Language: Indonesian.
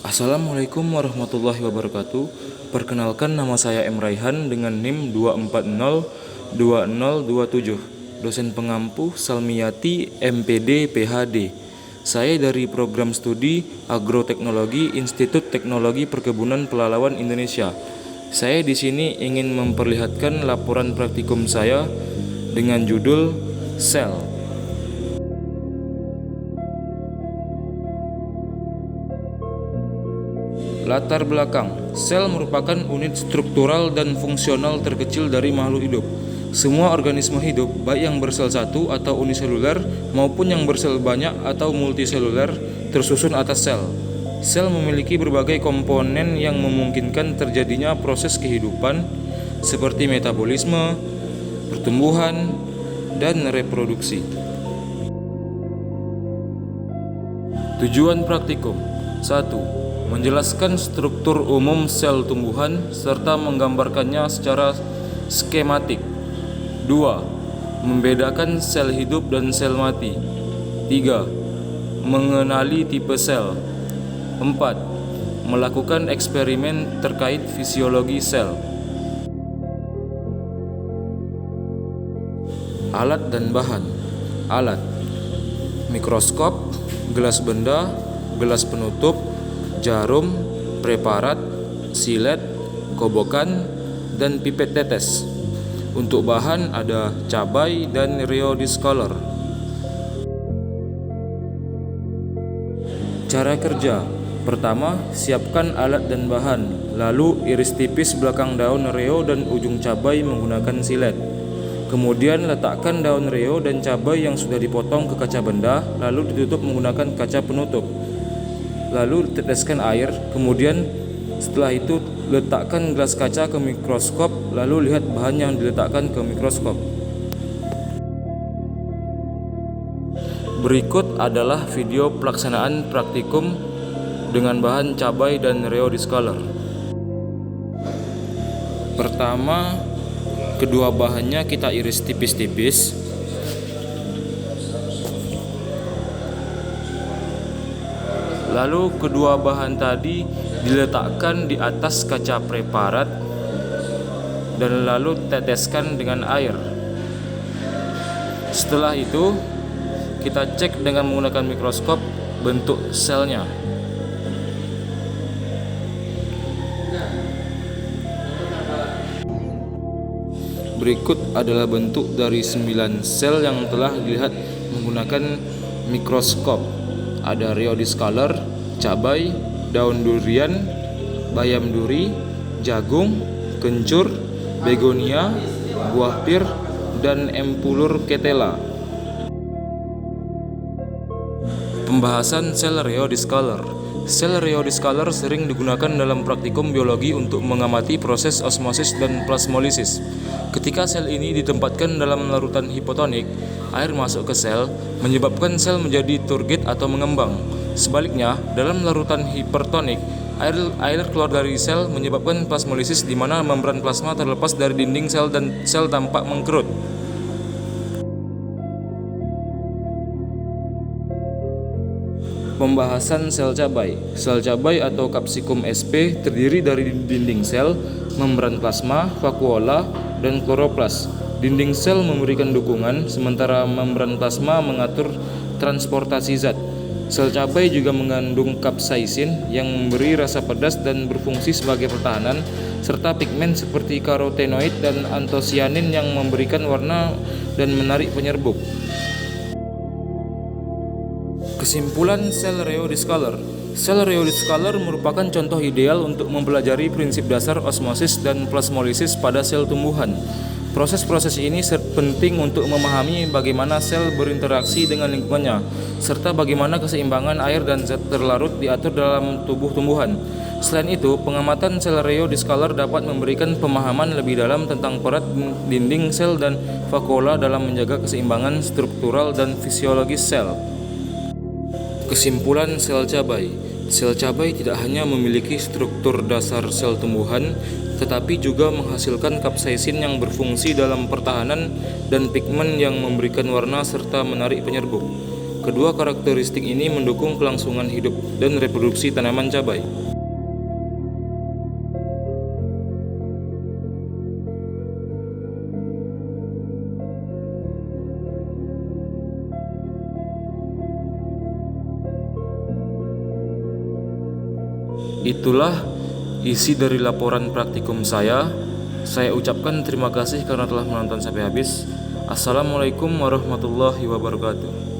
Assalamualaikum warahmatullahi wabarakatuh. Perkenalkan, nama saya M. Raihan dengan NIM 2402027. Dosen pengampu Salmiati MPD PhD. Saya dari program studi Agroteknologi Institut Teknologi Perkebunan Pelalawan Indonesia. Saya di sini ingin memperlihatkan laporan praktikum saya dengan judul Sel. Latar belakang, sel merupakan unit struktural dan fungsional terkecil dari makhluk hidup. Semua organisme hidup, baik yang bersel satu atau uniseluler maupun yang bersel banyak atau multiseluler, tersusun atas sel. Sel memiliki berbagai komponen yang memungkinkan terjadinya proses kehidupan seperti metabolisme, pertumbuhan, dan reproduksi. Tujuan praktikum 1. Menjelaskan struktur umum sel tumbuhan serta menggambarkannya secara skematik. 2. Membedakan sel hidup dan sel mati. 3. Mengenali tipe sel. 4. Melakukan eksperimen terkait fisiologi sel. Alat dan bahan. Alat: mikroskop, gelas benda, gelas penutup, jarum, preparat, silet, kobokan, dan pipet tetes. Untuk bahan ada cabai dan rheodiscolor. Cara kerja: pertama, siapkan alat dan bahan, lalu iris tipis belakang daun reo dan ujung cabai menggunakan silet. Kemudian letakkan daun reo dan cabai yang sudah dipotong ke kaca benda, lalu ditutup menggunakan kaca penutup. Lalu teteskan air, kemudian setelah itu letakkan gelas kaca ke mikroskop, lalu lihat bahan yang diletakkan ke mikroskop. Berikut adalah video pelaksanaan praktikum dengan bahan cabai dan rheodiscolor. Pertama, kedua bahannya kita iris tipis-tipis. Lalu kedua bahan tadi diletakkan di atas kaca preparat dan lalu teteskan dengan air. Setelah itu kita cek dengan menggunakan mikroskop bentuk selnya. Berikut adalah bentuk dari 9 sel yang telah dilihat menggunakan mikroskop. Ada rheodiscolor, cabai, daun durian, bayam duri, jagung, kencur, begonia, buah pir, dan empulur ketela. Pembahasan sel rheodiscolor. Sel rheodiscolor sering digunakan dalam praktikum biologi untuk mengamati proses osmosis dan plasmolisis. Ketika sel ini ditempatkan dalam larutan hipotonik, air masuk ke sel, menyebabkan sel menjadi turgid atau mengembang. Sebaliknya, dalam larutan hipertonik, air keluar dari sel menyebabkan plasmolisis di mana membran plasma terlepas dari dinding sel dan sel tampak mengkerut. Pembahasan sel cabai. Sel cabai atau Capsicum sp terdiri dari dinding sel, membran plasma, vakuola, dan kloroplas. Dinding sel memberikan dukungan, sementara membran plasma mengatur transportasi zat. Sel cabai juga mengandung kapsaisin yang memberi rasa pedas dan berfungsi sebagai pertahanan, serta pigmen seperti karotenoid dan antosianin yang memberikan warna dan menarik penyerbuk. Kesimpulan sel rheodiscolor. Sel rheodiscolor merupakan contoh ideal untuk mempelajari prinsip dasar osmosis dan plasmolisis pada sel tumbuhan. Proses-proses ini penting untuk memahami bagaimana sel berinteraksi dengan lingkungannya, serta bagaimana keseimbangan air dan zat terlarut diatur dalam tubuh tumbuhan. Selain itu, pengamatan sel rheodiscolor dapat memberikan pemahaman lebih dalam tentang peran dinding sel dan vakuola dalam menjaga keseimbangan struktural dan fisiologis sel. Kesimpulan sel cabai. Sel cabai tidak hanya memiliki struktur dasar sel tumbuhan, tetapi juga menghasilkan kapsaisin yang berfungsi dalam pertahanan dan pigmen yang memberikan warna serta menarik penyerbuk. Kedua karakteristik ini mendukung kelangsungan hidup dan reproduksi tanaman cabai. Itulah isi dari laporan praktikum saya. Saya ucapkan terima kasih karena telah menonton sampai habis. Assalamualaikum warahmatullahi wabarakatuh.